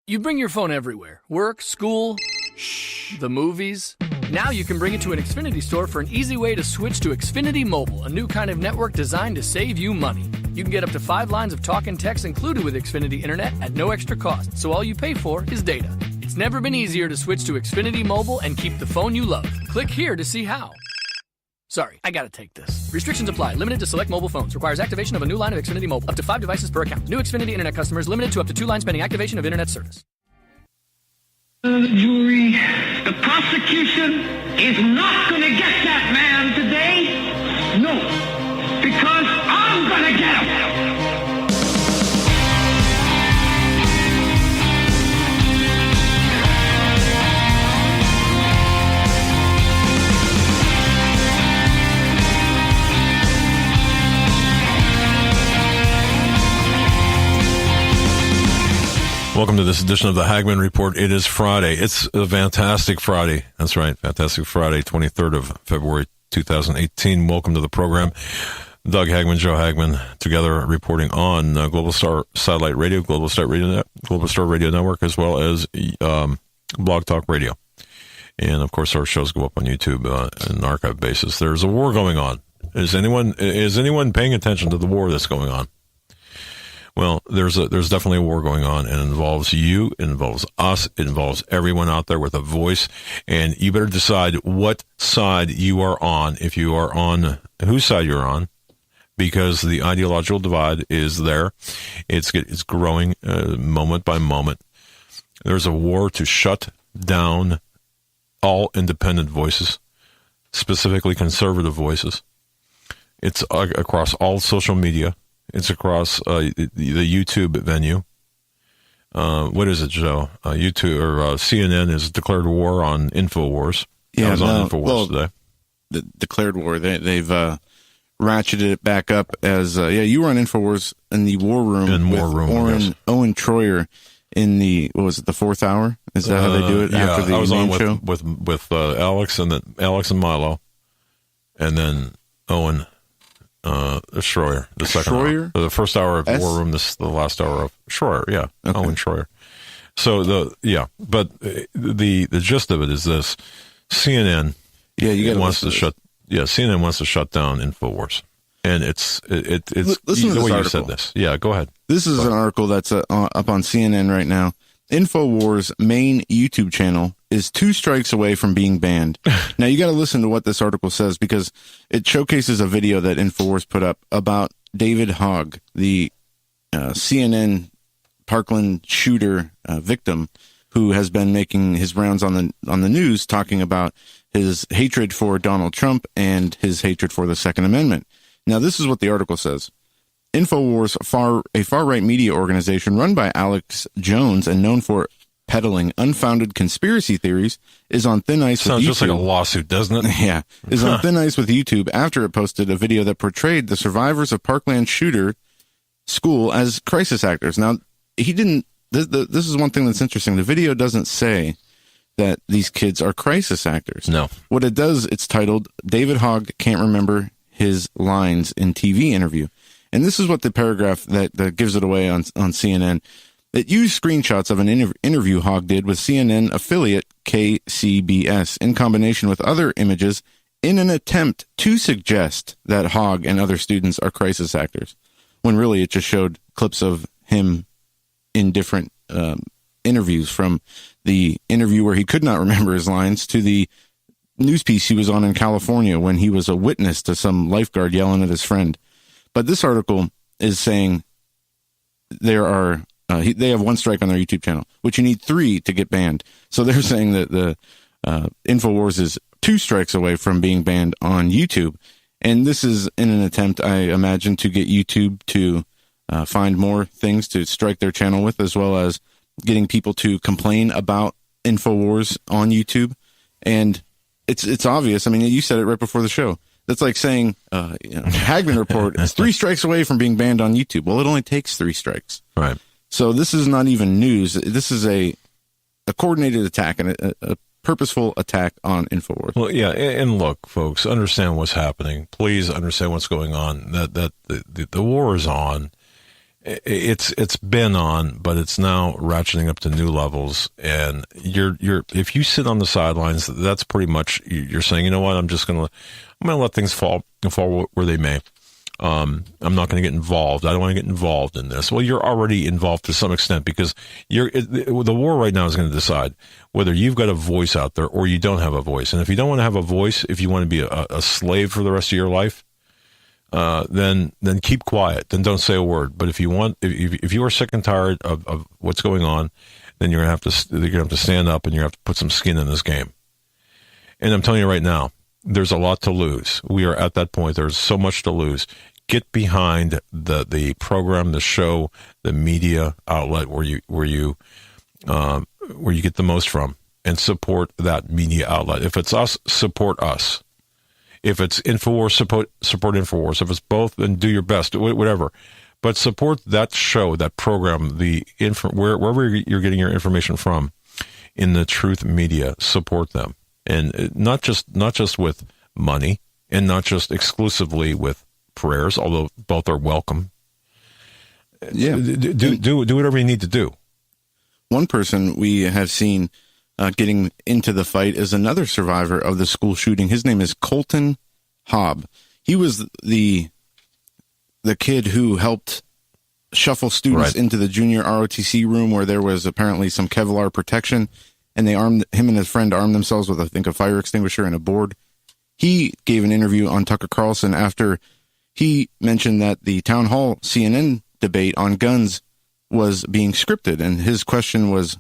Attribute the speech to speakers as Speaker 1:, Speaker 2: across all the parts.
Speaker 1: You bring your phone everywhere. Work, school, the movies. Now you can bring it to an Xfinity store for an easy way to switch to Xfinity Mobile, a new kind of network designed to save you money. You can get up to 5 lines of talk and text included with Xfinity Internet at no extra cost, so all you pay for is data. It's never been easier to switch to Xfinity Mobile and keep the phone you love. Click here to see how. Sorry, I gotta take this. Restrictions apply. Limited to select mobile phones. Requires activation of a new line of Xfinity Mobile. Up to 5 devices per account. New Xfinity Internet customers limited to up to 2 lines pending activation of Internet service.
Speaker 2: The jury, the prosecution is not going to get that man today. No, because I'm going to get him.
Speaker 3: Welcome to this edition of the Hagmann Report. It is Friday. It's a fantastic Friday. That's right. Fantastic Friday, 23rd of February, 2018. Welcome to the program. Doug Hagmann, Joe Hagmann, together reporting on Global Star Satellite Radio, Global Star Radio Network, as well as Blog Talk Radio. And, of course, our shows go up on YouTube on an archive basis. There's a war going on. Is anyone paying attention to the war that's going on? Well, there's definitely a war going on, and it involves you, it involves us, it involves everyone out there with a voice, and you better decide what side you are on, if you are on whose side you're on, because the ideological divide is there. It's growing moment by moment. There's a war to shut down all independent voices, specifically conservative voices. It's across all social media. It's across the YouTube venue. What is it, Joe? YouTube or CNN has declared war on InfoWars.
Speaker 4: Yeah,
Speaker 3: I was on InfoWars today.
Speaker 4: The declared war. They've ratcheted it back up as you were on InfoWars in the war room with Owen Troyer in the the 4th hour? Is that how they do it after the
Speaker 3: I was
Speaker 4: main
Speaker 3: on
Speaker 4: show?
Speaker 3: with Alex and Milo, and then Owen. Schroyer, the second hour. The first hour of War Room, the last hour of Schroyer, yeah. Okay. Owen Schroyer. So but the gist of it is this: CNN wants to shut down InfoWars. And it's
Speaker 4: listen to
Speaker 3: the way
Speaker 4: article.
Speaker 3: You said this. Yeah, go ahead.
Speaker 4: This is an article that's up on CNN right now. InfoWars' main YouTube channel is 2 strikes away from being banned. Now, you got to listen to what this article says, because it showcases a video that InfoWars put up about David Hogg, the CNN Parkland shooter victim, who has been making his rounds on the news, talking about his hatred for Donald Trump and his hatred for the Second Amendment. Now, this is what the article says. InfoWars, a far-right media organization run by Alex Jones and known for peddling unfounded conspiracy theories, is on thin ice with YouTube.
Speaker 3: Sounds just like a lawsuit, doesn't it?
Speaker 4: Yeah. Is on thin ice with YouTube after it posted a video that portrayed the survivors of Parkland shooter school as crisis actors. Now, he didn't... This is one thing that's interesting. The video doesn't say that these kids are crisis actors.
Speaker 3: No.
Speaker 4: What it does, it's titled, David Hogg Can't Remember His Lines in TV Interview. And this is what the paragraph that gives it away on CNN. It used screenshots of an interview Hogg did with CNN affiliate KCBS in combination with other images in an attempt to suggest that Hogg and other students are crisis actors, when really it just showed clips of him in different interviews, from the interview where he could not remember his lines to the news piece he was on in California when he was a witness to some lifeguard yelling at his friend. But this article is saying they have 1 strike on their YouTube channel, which you need 3 to get banned. So they're saying that the InfoWars is 2 strikes away from being banned on YouTube. And this is in an attempt, I imagine, to get YouTube to find more things to strike their channel with, as well as getting people to complain about InfoWars on YouTube. And it's obvious. I mean, you said it right before the show. That's like saying, Hagmann Report is 3 strikes away from being banned on YouTube. Well, it only takes 3 strikes.
Speaker 3: Right.
Speaker 4: So this is not even news. This is a coordinated attack and a purposeful attack on InfoWars.
Speaker 3: Well, yeah, and look, folks, understand what's happening. Please understand what's going on. That the war is on, it's been on, but it's now ratcheting up to new levels. And if you sit on the sidelines, that's pretty much you're saying, you know what, I'm gonna let things fall where they may. I'm not going to get involved. I don't want to get involved in this. Well, you're already involved to some extent because the war right now is going to decide whether you've got a voice out there or you don't have a voice. And if you don't want to have a voice, if you want to be a slave for the rest of your life, then keep quiet. Then don't say a word. But if you are sick and tired of what's going on, then you're going to have to stand up and you have to put some skin in this game. And I'm telling you right now, there's a lot to lose. We are at that point. There's so much to lose. Get behind the program, the show, the media outlet where you get the most from, and support that media outlet. If it's us, support us. If it's InfoWars, support InfoWars. If it's both, then do your best. Whatever. But support that show, that program, wherever you're getting your information from in the truth media, support them. And not just with money, and not just exclusively with prayers, although both are welcome.
Speaker 4: Yeah,
Speaker 3: do whatever you need to do.
Speaker 4: One person we have seen getting into the fight is another survivor of the school shooting. His name is Colton Hobb. He was the kid who helped shuffle students into the junior ROTC room where there was apparently some Kevlar protection. And him and his friend armed themselves with, I think, a fire extinguisher and a board. He gave an interview on Tucker Carlson after he mentioned that the town hall CNN debate on guns was being scripted, and his question was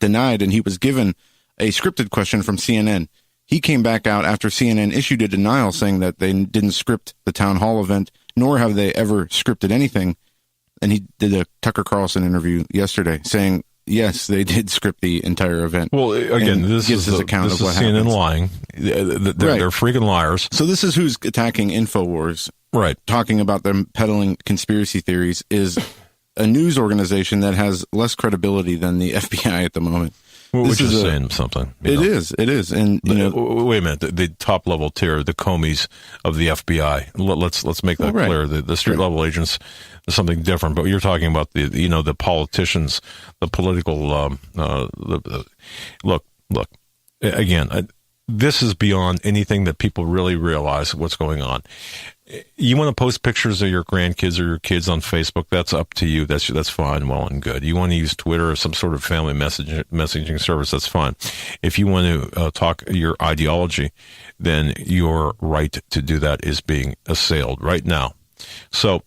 Speaker 4: denied, and he was given a scripted question from CNN. He came back out after CNN issued a denial saying that they didn't script the town hall event, nor have they ever scripted anything. And he did a Tucker Carlson interview yesterday saying, yes, they did script the entire event.
Speaker 3: Well, again, this is
Speaker 4: account of what
Speaker 3: CNN
Speaker 4: happens.
Speaker 3: lying. They're freaking liars.
Speaker 4: So this is who's attacking InfoWars.
Speaker 3: Right.
Speaker 4: Talking about them peddling conspiracy theories is a news organization that has less credibility than the FBI at the moment.
Speaker 3: Well, which is saying something.
Speaker 4: It is. And,
Speaker 3: wait a minute. The top level tier, the Comeys of the FBI. Let's make that clear. The street level agents is something different. But you're talking about the politicians, the political. Look. Again, this is beyond anything that people really realize what's going on. You want to post pictures of your grandkids or your kids on Facebook, that's up to you. That's fine, well and good. You want to use Twitter or some sort of family messaging service, that's fine. If you want to talk your ideology, then your right to do that is being assailed right now. So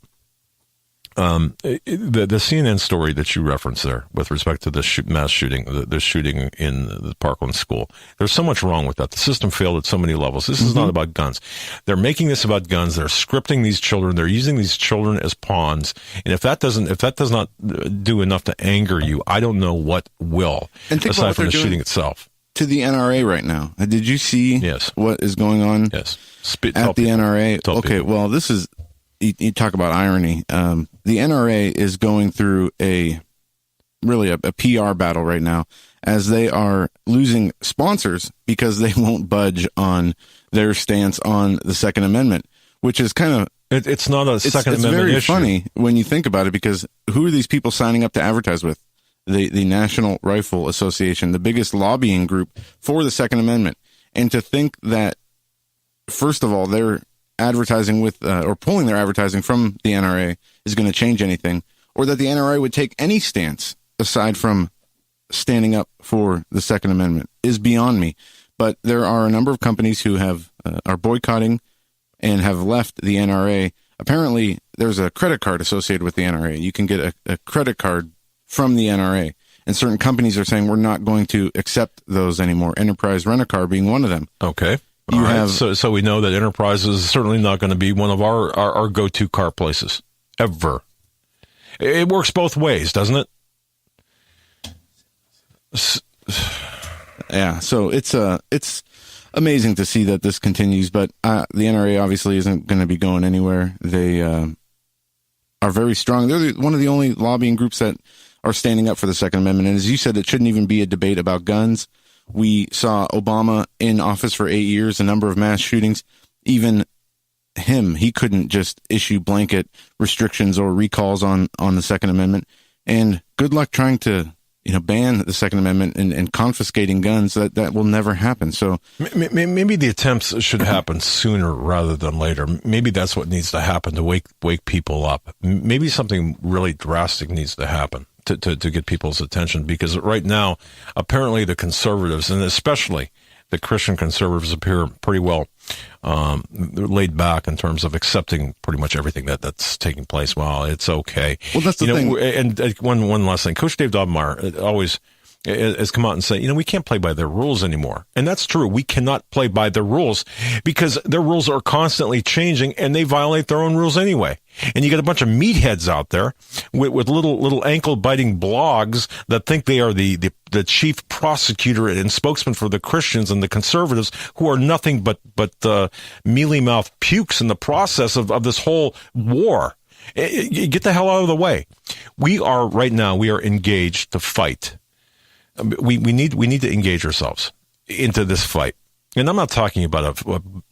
Speaker 3: the CNN story that you referenced there with respect to the mass shooting, the shooting in the Parkland school, there's so much wrong with that. The system failed at so many levels. This is not about guns. They're making this about guns. They're scripting these children. They're using these children as pawns. And if that does not do enough to anger you, I don't know what will, aside from the shooting itself.
Speaker 4: To the NRA right now. Did you see what is going on at the NRA? Okay, well, this is... You talk about irony. The NRA is going through a PR battle right now as they are losing sponsors because they won't budge on their stance on the Second Amendment, which is kind of...
Speaker 3: It's not a Second Amendment issue.
Speaker 4: It's very funny when you think about it because who are these people signing up to advertise with? The National Rifle Association, the biggest lobbying group for the Second Amendment. And to think that, first of all, they're advertising with or pulling their advertising from the NRA is going to change anything, or that the NRA would take any stance aside from standing up for the Second Amendment is beyond me. But there are a number of companies who are boycotting and have left the NRA. Apparently, there's a credit card associated with the NRA. You can get a credit card from the NRA, and certain companies are saying we're not going to accept those anymore. Enterprise Rent-A-Car being one of them.
Speaker 3: Okay. So we know that Enterprise is certainly not going to be one of our go-to car places ever. It works both ways, doesn't it?
Speaker 4: Yeah. So it's amazing to see that this continues, but the NRA obviously isn't going to be going anywhere. They are very strong. They're one of the only lobbying groups that are standing up for the Second Amendment. And as you said, it shouldn't even be a debate about guns. We saw Obama in office for 8 years, a number of mass shootings, even him. He couldn't just issue blanket restrictions or recalls on the Second Amendment. And good luck trying to, ban the Second Amendment and confiscating guns. That will never happen. So
Speaker 3: maybe the attempts should happen sooner rather than later. Maybe that's what needs to happen to wake people up. Maybe something really drastic needs to happen to get people's attention, because right now, apparently the conservatives, and especially the Christian conservatives, appear pretty well laid back in terms of accepting pretty much everything that's taking place. Well, it's okay.
Speaker 4: Well, that's the thing.
Speaker 3: And one last thing. Coach Dave Dobmeyer always has come out and say, we can't play by their rules anymore. And that's true. We cannot play by their rules because their rules are constantly changing and they violate their own rules anyway. And you got a bunch of meatheads out there with little ankle-biting blogs that think they are the chief prosecutor and spokesman for the Christians and the conservatives, who are nothing but mealy-mouthed pukes in the process of this whole war. Get the hell out of the way. We are engaged to fight. We need to engage ourselves into this fight. And I'm not talking about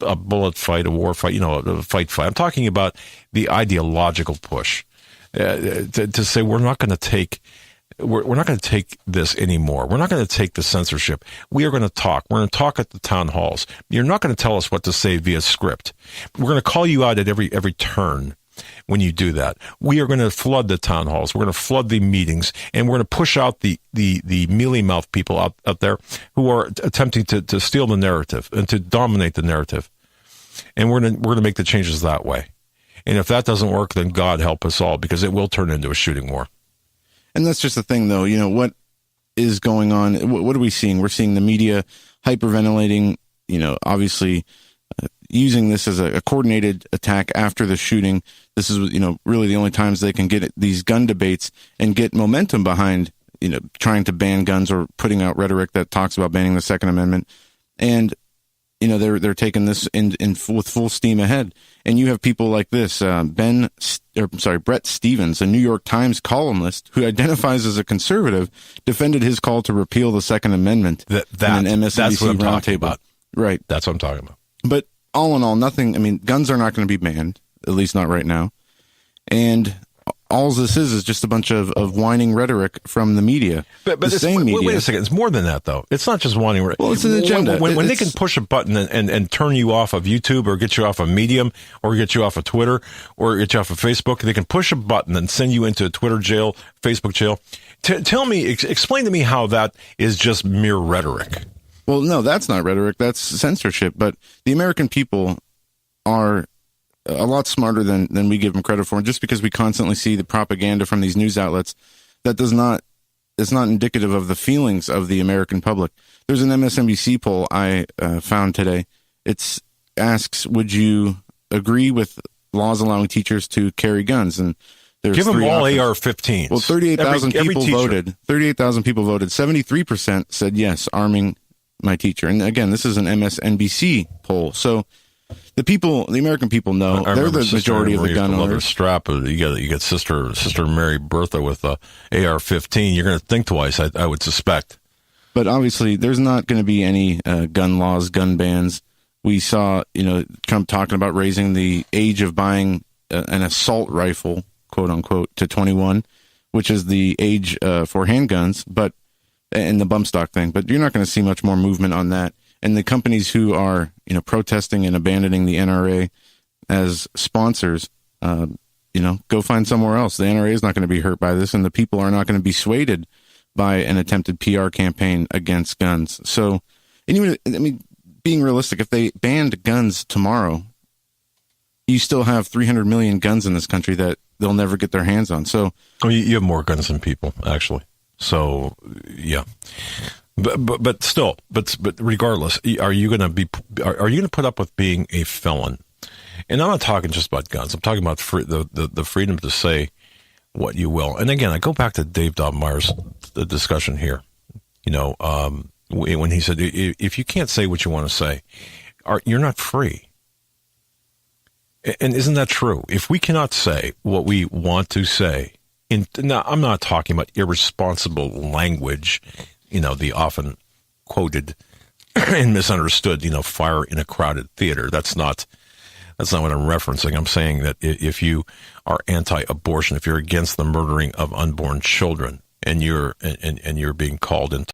Speaker 3: a bullet fight, a war fight, a fight. I'm talking about the ideological push to say we're not going to take this anymore. We're not going to take the censorship. We are going to talk. We're going to talk at the town halls. You're not going to tell us what to say via script. We're going to call you out at every turn. When you do that, we are going to flood the town halls. We're going to flood the meetings, and we're going to push out the mealy-mouthed people out there who are attempting to steal the narrative and to dominate the narrative. And we're going to make the changes that way. And if that doesn't work, then God help us all, because it will turn into a shooting war.
Speaker 4: And that's just the thing, though. What is going on? What are we seeing? We're seeing the media hyperventilating, obviously using this as a coordinated attack after the shooting. This is, really the only times they can get these gun debates and get momentum behind, trying to ban guns or putting out rhetoric that talks about banning the Second Amendment. And, they're taking this with full steam ahead. And you have people like this, Brett Stevens, a New York Times columnist who identifies as a conservative, defended his call to repeal the Second Amendment in an MSNBC
Speaker 3: that's what I'm talking
Speaker 4: roundtable.
Speaker 3: about.
Speaker 4: Right.
Speaker 3: That's what I'm talking about.
Speaker 4: But all in all, nothing. Guns are not going to be banned, at least not right now. And all this is just a bunch of whining rhetoric from the media. But the same media.
Speaker 3: Wait a second. It's more than that, though. It's not just whining rhetoric.
Speaker 4: Well, it's an agenda.
Speaker 3: When they can push a button and turn you off of YouTube, or get you off of Medium, or get you off of Twitter, or get you off of Facebook, they can push a button and send you into a Twitter jail, Facebook jail. Explain to me how that is just mere rhetoric.
Speaker 4: Well, no, that's not rhetoric. That's censorship. But the American people are a lot smarter than we give them credit for. And just because we constantly see the propaganda from these news outlets, is not indicative of the feelings of the American public. There's an MSNBC poll I found today. It asks, would you agree with laws allowing teachers to carry guns? And there's
Speaker 3: give them all
Speaker 4: options.
Speaker 3: AR-15s.
Speaker 4: Well, 38,000 people voted. 38,000 people voted. 73% said yes, arming my teacher. And again, this is an MSNBC poll. So the American people know. They're the majority of the gun owners.
Speaker 3: Strap. You got Sister Mary Bertha with the AR-15. You're going to think twice, I would suspect.
Speaker 4: But obviously, there's not going to be any gun laws, gun bans. We saw, Trump talking about raising the age of buying an assault rifle, quote unquote, to 21, which is the age for handguns, and the bump stock thing. But you're not going to see much more movement on that. And the companies who are, protesting and abandoning the NRA as sponsors, go find somewhere else. The NRA is not going to be hurt by this, and the people are not going to be swayed by an attempted PR campaign against guns. So, being realistic, if they banned guns tomorrow, you still have 300 million guns in this country that they'll never get their hands on. So,
Speaker 3: you have more guns than people, actually. So, yeah. But still, regardless, are you going to put up with being a felon? And I'm not talking just about guns. I'm talking about the freedom to say what you will. And again, I go back to Dave Dobmeyer's discussion here. When he said, if you can't say what you want to say, you're not free. And isn't that true? If we cannot say what we want to say, now I'm not talking about irresponsible language. The often quoted and misunderstood, fire in a crowded theater. That's not That's not what I'm referencing. I'm saying that if you are anti-abortion, if you're against the murdering of unborn children, and you're being called into